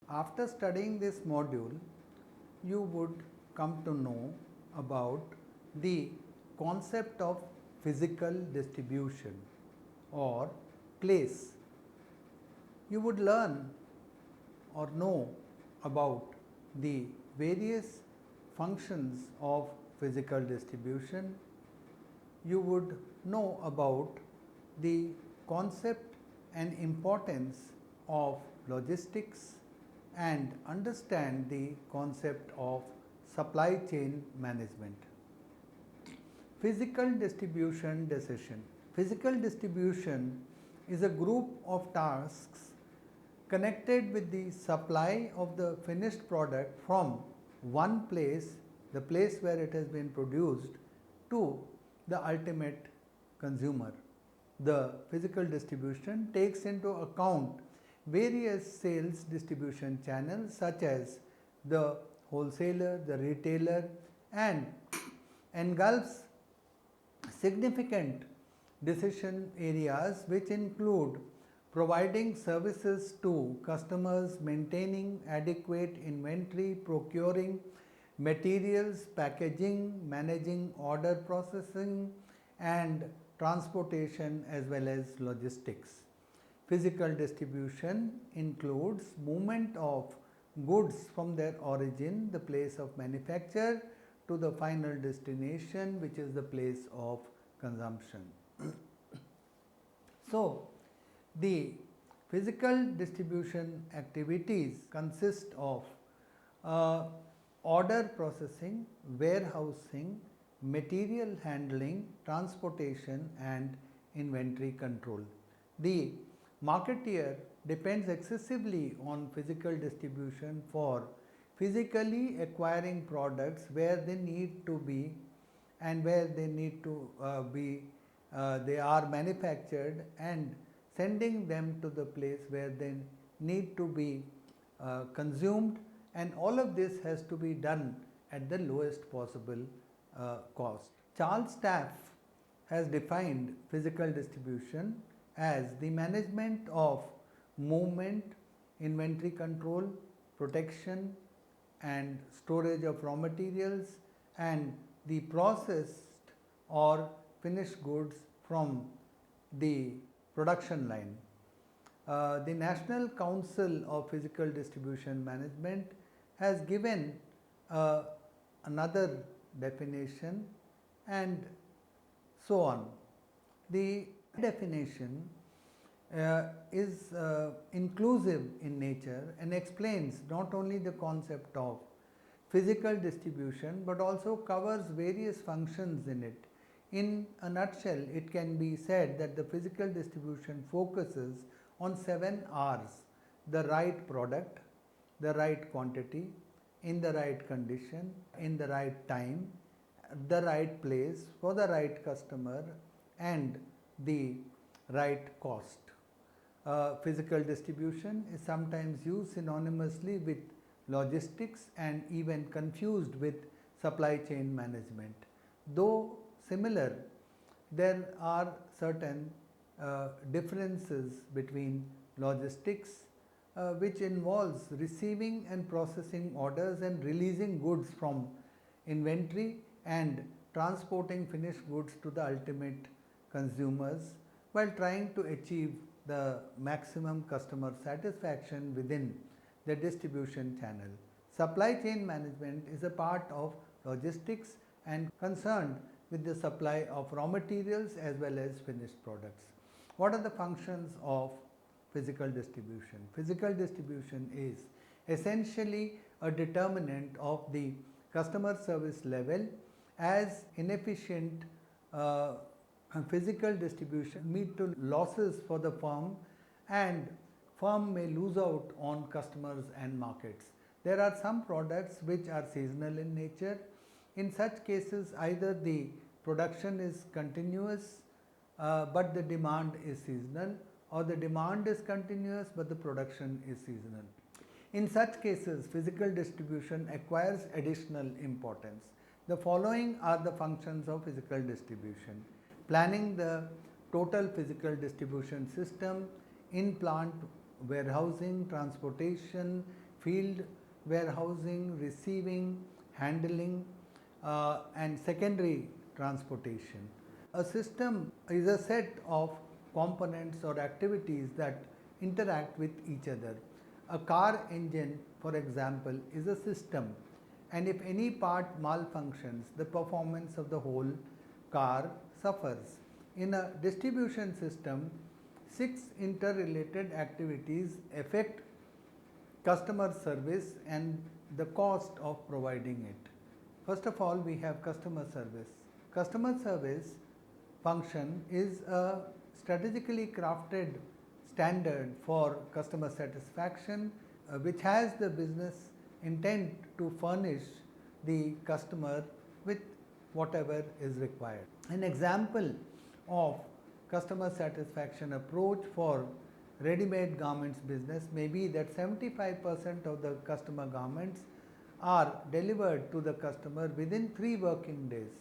After studying this module, you would come to know about the concept of physical distribution or place. You would learn or know about the various functions of physical distribution. You would know about the concept and importance of logistics and understand the concept of supply chain management. Physical distribution decision. Physical distribution is a group of tasks connected with the supply of the finished product from one place, the place where it has been produced, to the ultimate consumer. The physical distribution takes into account various sales distribution channels such as the wholesaler, the retailer, and engulfs significant decision areas which include providing services to customers, maintaining adequate inventory, procuring materials, packaging, managing order processing, and transportation as well as logistics. Physical distribution includes movement of goods from their origin, the place of manufacture, to the final destination, which is the place of consumption. So, the physical distribution activities consist of order processing, warehousing, material handling, transportation, and inventory control. The marketeer depends excessively on physical distribution for physically acquiring products where they need to be and where they need to they are manufactured, and sending them to the place where they need to be consumed, and all of this has to be done at the lowest possible cost. Charles Staff has defined physical distribution as the management of movement, inventory control, protection and storage of raw materials, and the processed or finished goods from the production line. The National Council of Physical Distribution Management has given another definition, and so on. The definition is inclusive in nature and explains not only the concept of physical distribution but also covers various functions in it. In a nutshell, it can be said that the physical distribution focuses on 7 R's: the right product, the right quantity, in the right condition, in the right time, the right place, for the right customer, and the right cost. Physical distribution is sometimes used synonymously with logistics and even confused with supply chain management. Though similar, there are certain differences between logistics, which involves receiving and processing orders and releasing goods from inventory and transporting finished goods to the ultimate consumers while trying to achieve the maximum customer satisfaction within the distribution channel. Supply chain management is a part of logistics and concerned with the supply of raw materials as well as finished products. What are the functions of physical distribution? Physical distribution is essentially a determinant of the customer service level, as inefficient physical distribution lead to losses for the firm, and firm may lose out on customers and markets. There are some products which are seasonal in nature. In such cases, either the production is continuous but the demand is seasonal, or the demand is continuous but the production is seasonal. In such cases, physical distribution acquires additional importance. The following are the functions of physical distribution: planning the total physical distribution system, in plant warehousing, transportation, field warehousing, receiving, handling, and secondary transportation. A system is a set of components or activities that interact with each other. A car engine, for example, is a system, and if any part malfunctions, the performance of the whole car suffers. In a distribution system, 6 interrelated activities affect customer service and the cost of providing it. First of all, we have customer service. Customer service function is a strategically crafted standard for customer satisfaction, which has the business intent to furnish the customer with whatever is required. An example of customer satisfaction approach for ready-made garments business may be that 75% of the customer garments are delivered to the customer within 3 working days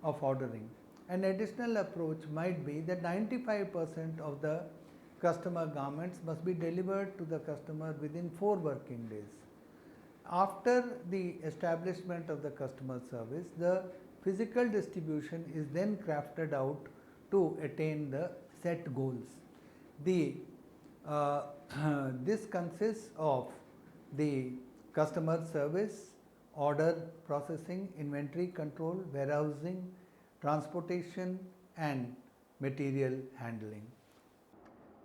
of ordering. An additional approach might be that 95% of the customer garments must be delivered to the customer within 4 working days. After the establishment of the customer service, the physical distribution is then crafted out to attain the set goals. This consists of the customer service, order processing, inventory control, warehousing, transportation, and material handling.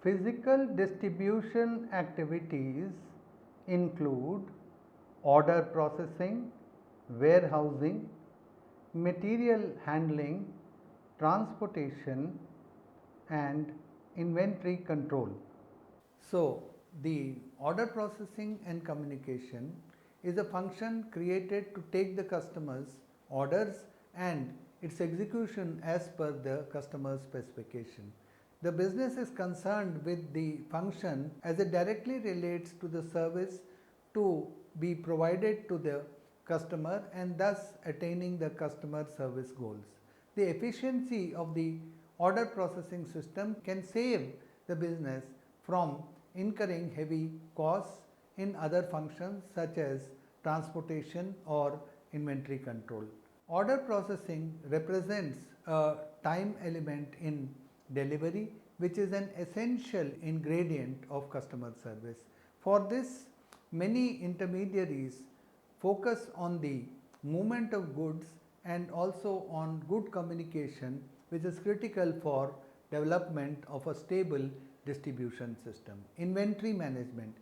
Physical distribution activities include order processing, warehousing, material handling, transportation, and inventory control. So, the order processing and communication is a function created to take the customer's orders and its execution as per the customer's specification. The business is concerned with the function as it directly relates to the service to be provided to the customer and thus attaining the customer service goals. The efficiency of the order processing system can save the business from incurring heavy costs in other functions such as transportation or inventory control. Order processing represents a time element in delivery, which is an essential ingredient of customer service. For this, many intermediaries focus on the movement of goods and also on good communication, which is critical for development of a stable distribution system. Inventory management.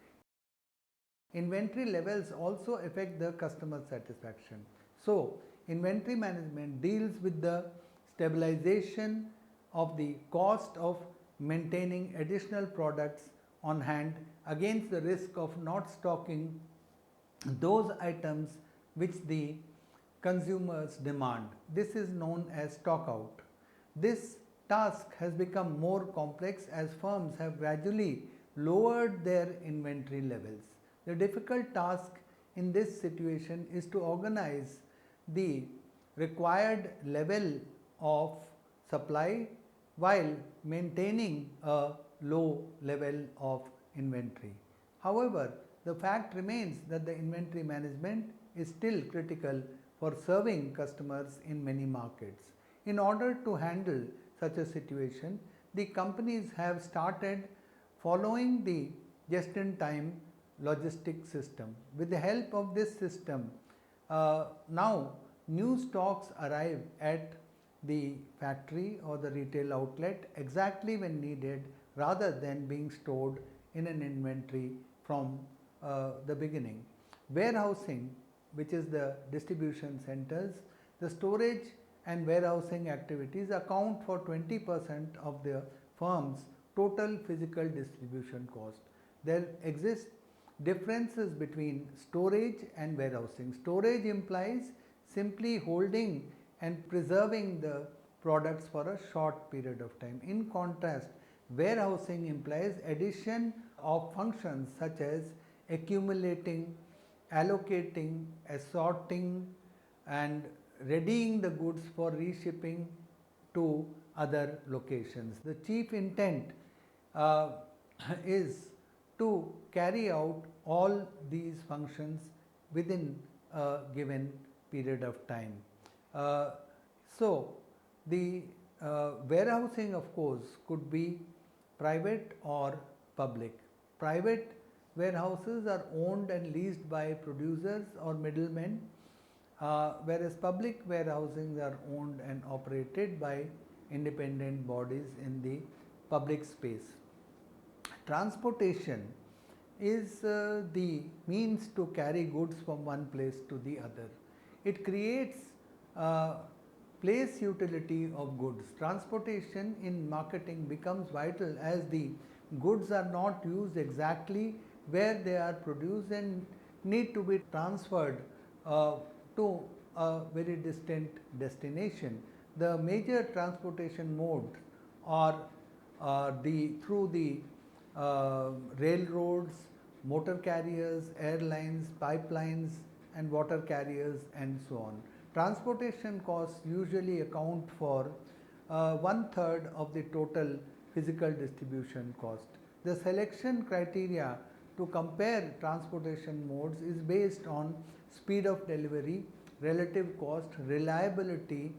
Inventory levels also affect the customer satisfaction. So, inventory management deals with the stabilization of the cost of maintaining additional products on hand against the risk of not stocking those items which the consumers demand. This is known as stock out. This task has become more complex as firms have gradually lowered their inventory levels. The difficult task in this situation is to organize the required level of supply while maintaining a low level of inventory. However, the fact remains that the inventory management is still critical for serving customers in many markets. In order to handle such a situation, the companies have started following the just-in-time logistics system. With the help of this system, now new stocks arrive at the factory or the retail outlet exactly when needed rather than being stored in an inventory from the beginning. Warehousing, which is the distribution centers, the storage and warehousing activities account for 20% of the firm's total physical distribution cost. There exist differences between storage and warehousing. Storage implies simply holding and preserving the products for a short period of time. In contrast, warehousing implies addition of functions such as accumulating, allocating, assorting, and readying the goods for reshipping to other locations. The chief intent is to carry out all these functions within a given period of time. So, the warehousing, of course, could be private or public. Private warehouses are owned and leased by producers or middlemen, whereas public warehousing are owned and operated by independent bodies in the public space. Transportation is the means to carry goods from one place to the other. It creates place utility of goods. Transportation in marketing becomes vital as the goods are not used exactly where they are produced and need to be transferred to a very distant destination. The major transportation modes are through the railroads, motor carriers, airlines, pipelines, and water carriers, and so on. Transportation costs usually account for 1/3 of the total physical distribution cost. The selection criteria to compare transportation modes is based on speed of delivery, relative cost, reliability,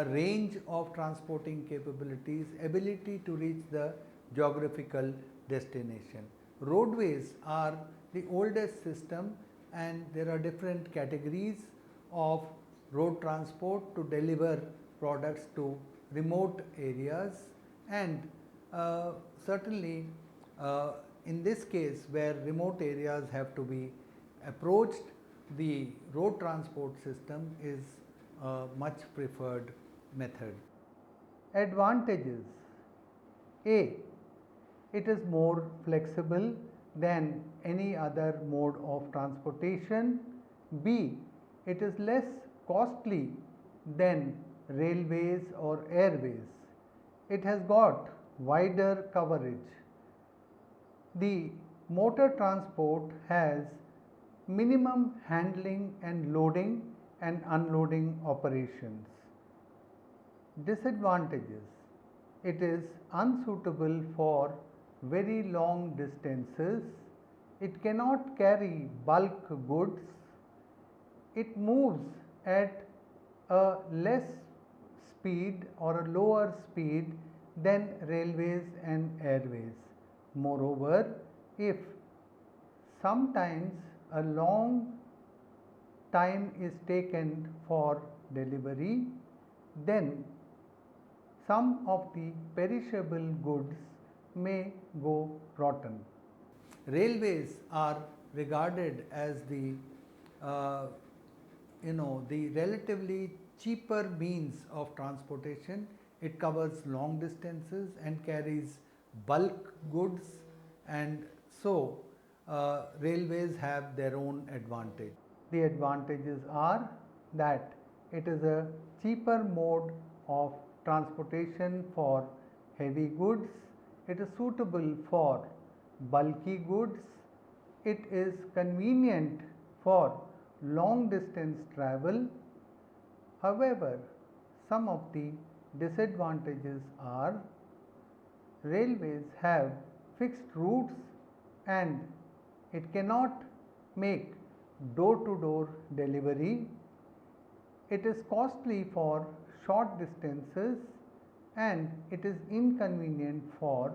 range of transporting capabilities, ability to reach the geographical destination. Roadways are the oldest system, and there are different categories of road transport to deliver products to remote areas, and certainly in this case where remote areas have to be approached, the road transport system is a much preferred method. Advantages: A. It is more flexible than any other mode of transportation. B. It is less costly than railways or airways. It has got wider coverage. The motor transport has minimum handling and loading and unloading operations. Disadvantages: it is unsuitable for very long distances. It cannot carry bulk goods. It moves at a less speed or a lower speed than railways and airways. Moreover, if sometimes a long time is taken for delivery, then some of the perishable goods may go rotten. Railways are regarded as the the relatively cheaper means of transportation. It covers long distances and carries bulk goods, and so railways have their own advantage. The advantages are that it is a cheaper mode of transportation for heavy goods. It is suitable for bulky goods. It is convenient for long distance travel. However, some of the disadvantages are: railways have fixed routes and it cannot make door to door delivery. It is costly for short distances and it is inconvenient for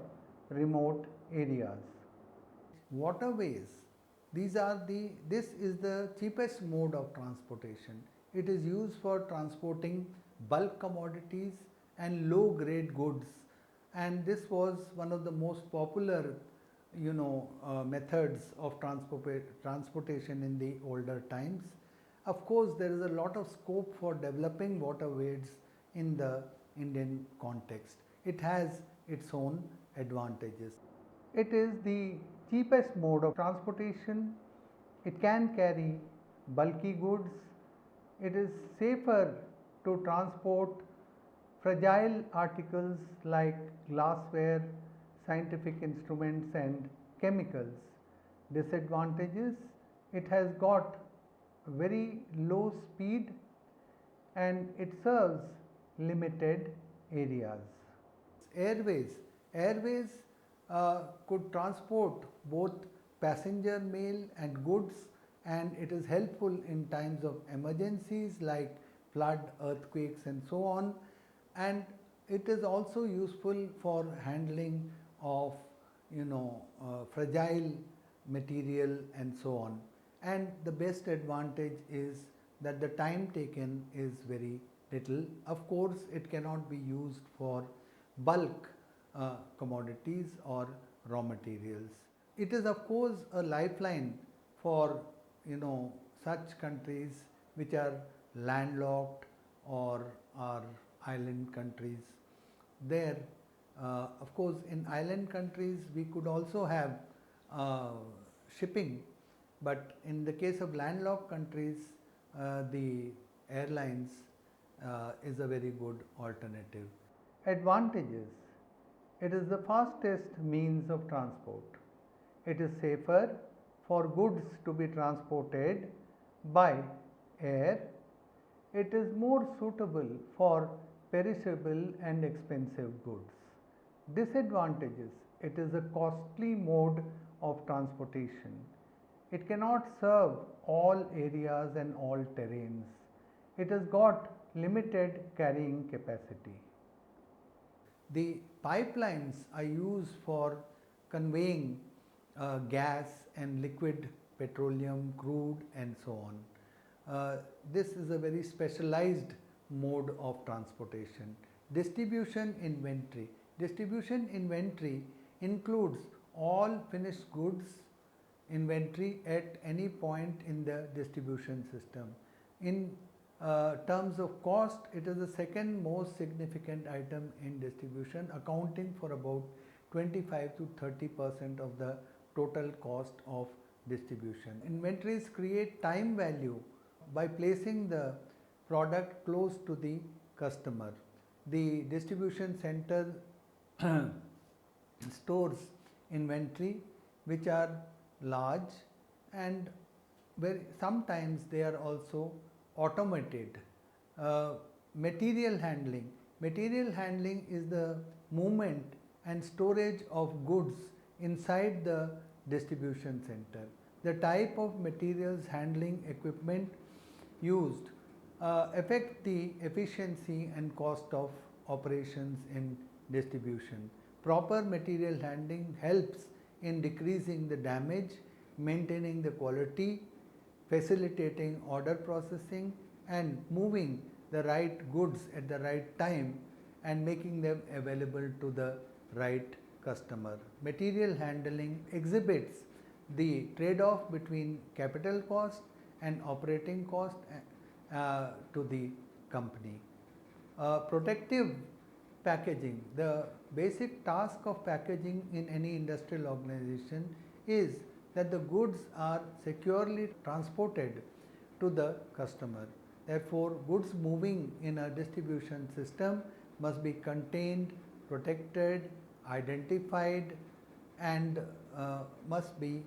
remote areas. Waterways, this is the cheapest mode of transportation. It is used for transporting bulk commodities and low grade goods, and this was one of the most popular methods of transportation in the older times. Of course, there is a lot of scope for developing waterways in the Indian context. It has its own advantages. It is the cheapest mode of transportation. It can carry bulky goods. It is safer to transport fragile articles like glassware, scientific instruments, and chemicals. Disadvantages: it has got very low speed and it serves limited areas. Airways could transport both passenger mail and goods, and it is helpful in times of emergencies like flood, earthquakes and so on, and it is also useful for handling of fragile material and so on. And the best advantage is that the time taken is very little. Of course, it cannot be used for bulk commodities or raw materials. It is of course a lifeline for such countries which are landlocked or are island countries. There, of course, in island countries we could also have uh, shipping, but in the case of landlocked countries, the airlines is a very good alternative. Advantages: it is the fastest means of transport. It is safer for goods to be transported by air. It is more suitable for perishable and expensive goods. Disadvantages: it is a costly mode of transportation. It cannot serve all areas and all terrains. It has got limited carrying capacity. The pipelines are used for conveying gas and liquid petroleum, crude, and so on. This is a very specialized mode of transportation. Distribution inventory. Distribution inventory includes all finished goods inventory at any point in the distribution system. In terms of cost, it is the second most significant item in distribution, accounting for about 25 to 30% of the total cost of distribution. Inventories create time value by placing the product close to the customer. The distribution center stores inventory which are large, and sometimes they are also automated. Material handling. Material handling is the movement and storage of goods inside the distribution center. The type of materials handling equipment used affect the efficiency and cost of operations in distribution. Proper material handling helps in decreasing the damage, maintaining the quality, facilitating order processing, and moving the right goods at the right time and making them available to the right customer. Material handling exhibits the trade-off between capital cost and operating cost to the company. Protective packaging. The basic task of packaging in any industrial organization is that the goods are securely transported to the customer. Therefore, goods moving in a distribution system must be contained, protected, identified, and must be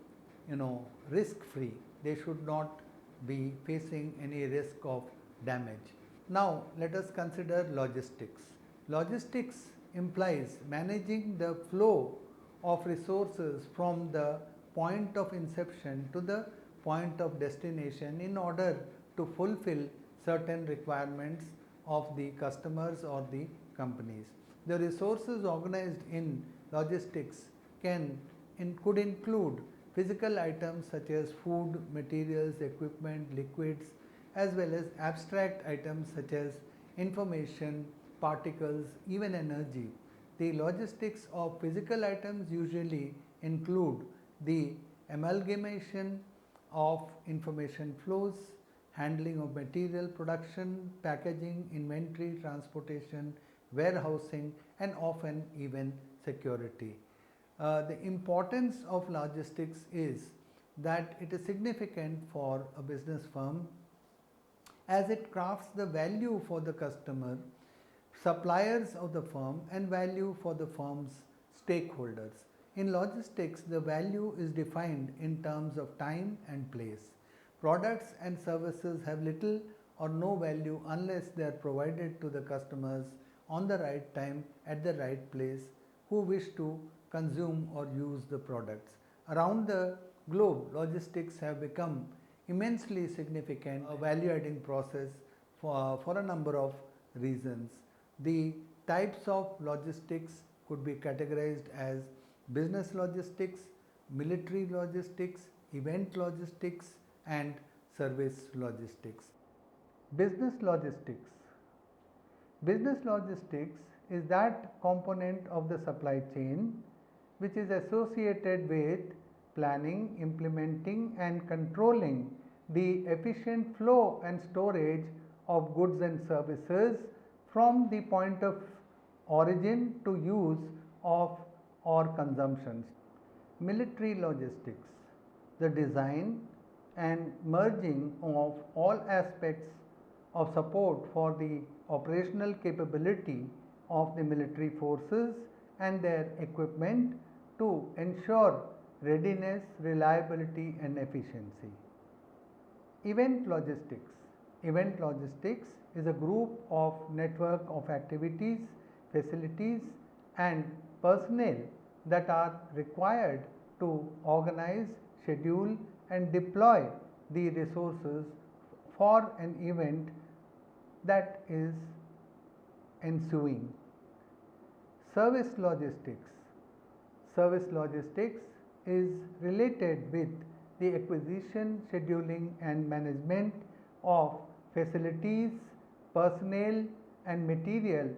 risk free. They should not be facing any risk of damage. Now let us consider logistics. Logistics implies managing the flow of resources from the point of inception to the point of destination in order to fulfill certain requirements of the customers or the companies. The resources organized in logistics could include physical items such as food, materials, equipment, liquids, as well as abstract items such as information, particles, even energy. The logistics of physical items usually include the amalgamation of information flows, handling of material production, packaging, inventory, transportation, warehousing, and often even security. The importance of logistics is that it is significant for a business firm as it crafts the value for the customer, suppliers of the firm, and value for the firm's stakeholders. In logistics, the value is defined in terms of time and place. Products and services have little or no value unless they are provided to the customers on the right time at the right place who wish to consume or use the products. Around the globe, logistics have become immensely significant, a value adding process for a number of reasons. The types of logistics could be categorized as business logistics, military logistics, event logistics, and service logistics. Business logistics. Business logistics is that component of the supply chain which is associated with planning, implementing, and controlling the efficient flow and storage of goods and services from the point of origin to use of or consumption. Military logistics, the design and merging of all aspects of support for the operational capability of the military forces and their equipment to ensure readiness, reliability, and efficiency. Event logistics. Event logistics is a group of network of activities, facilities, and personnel that are required to organize, schedule, and deploy the resources for an event that is ensuing. Service logistics. Service logistics is related with the acquisition, scheduling, and management of facilities, personnel, and material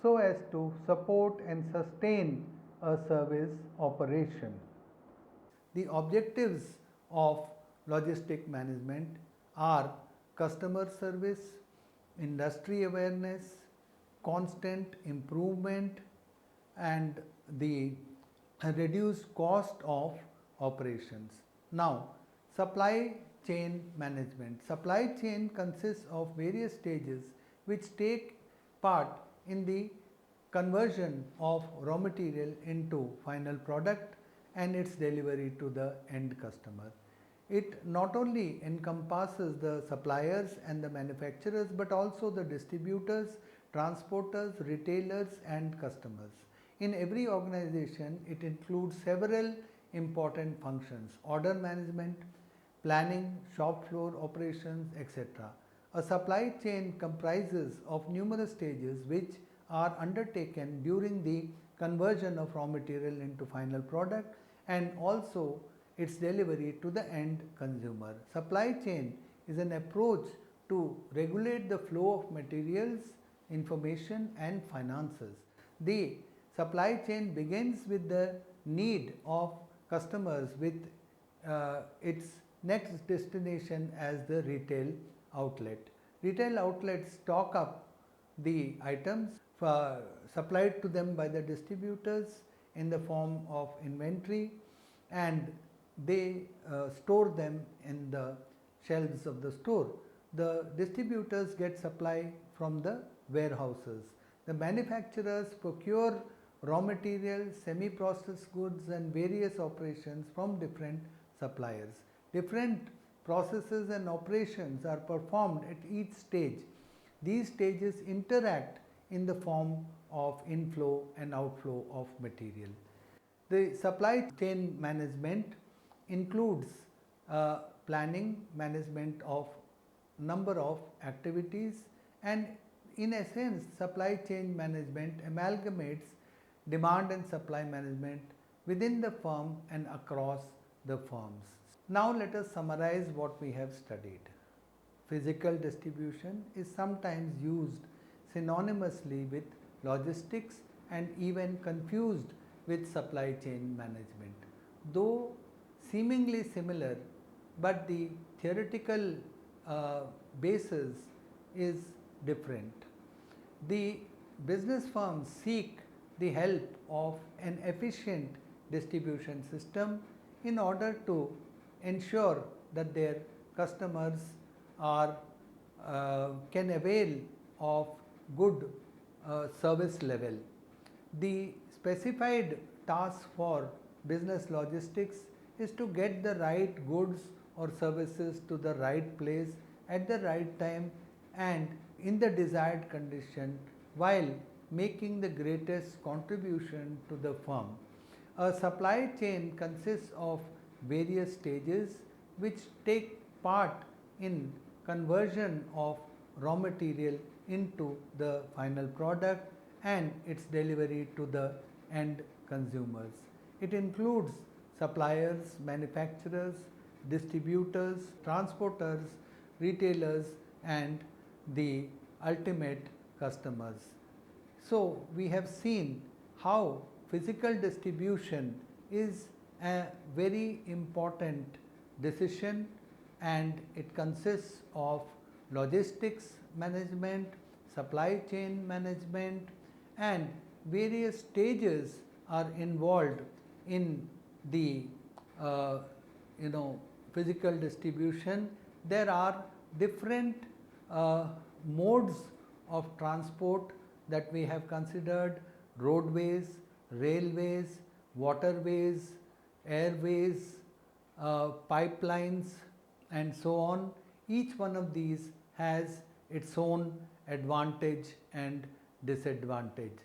so as to support and sustain a service operation. The objectives of logistic management are customer service, industry awareness, constant improvement, and the reduced cost of operations. Now, supply chain management. Supply chain consists of various stages which take part in the conversion of raw material into final product and its delivery to the end customer. It not only encompasses the suppliers and the manufacturers but also the distributors, transporters, retailers, and customers. In every organization, it includes several important functions: order management, planning, shop floor operations, etc. A supply chain comprises of numerous stages which are undertaken during the conversion of raw material into final product and also its delivery to the end consumer. Supply chain is an approach to regulate the flow of materials, information, and finances. The supply chain begins with the need of customers with its next destination as the retail outlet. Retail outlets stock up the items supplied to them by the distributors in the form of inventory, and they store them in the shelves of the store. The distributors get supply from the warehouses. The manufacturers procure raw materials, semi-processed goods, and various operations from different suppliers. Different processes and operations are performed at each stage. These stages interact in the form of inflow and outflow of material. The supply chain management includes planning, management of number of activities, and in essence, supply chain management amalgamates demand and supply management within the firm and across the firms. Now let us summarize what we have studied. Physical distribution is sometimes used synonymously with logistics and even confused with supply chain management. Though seemingly similar, but the theoretical basis is different. The business firms seek the help of an efficient distribution system in order to ensure that their customers can avail of good service level. The specified task for business logistics is to get the right goods or services to the right place at the right time and in the desired condition while making the greatest contribution to the firm. A supply chain consists of various stages which take part in conversion of raw material into the final product and its delivery to the end consumers. It includes suppliers, manufacturers, distributors, transporters, retailers, and the ultimate customers. So, we have seen how physical distribution is a very important decision, and it consists of logistics management, supply chain management, and various stages are involved in the uh, physical distribution. There are different modes of transport that we have considered: roadways, railways, waterways, airways, pipelines, and so on. Each one of these has its own advantage and disadvantage.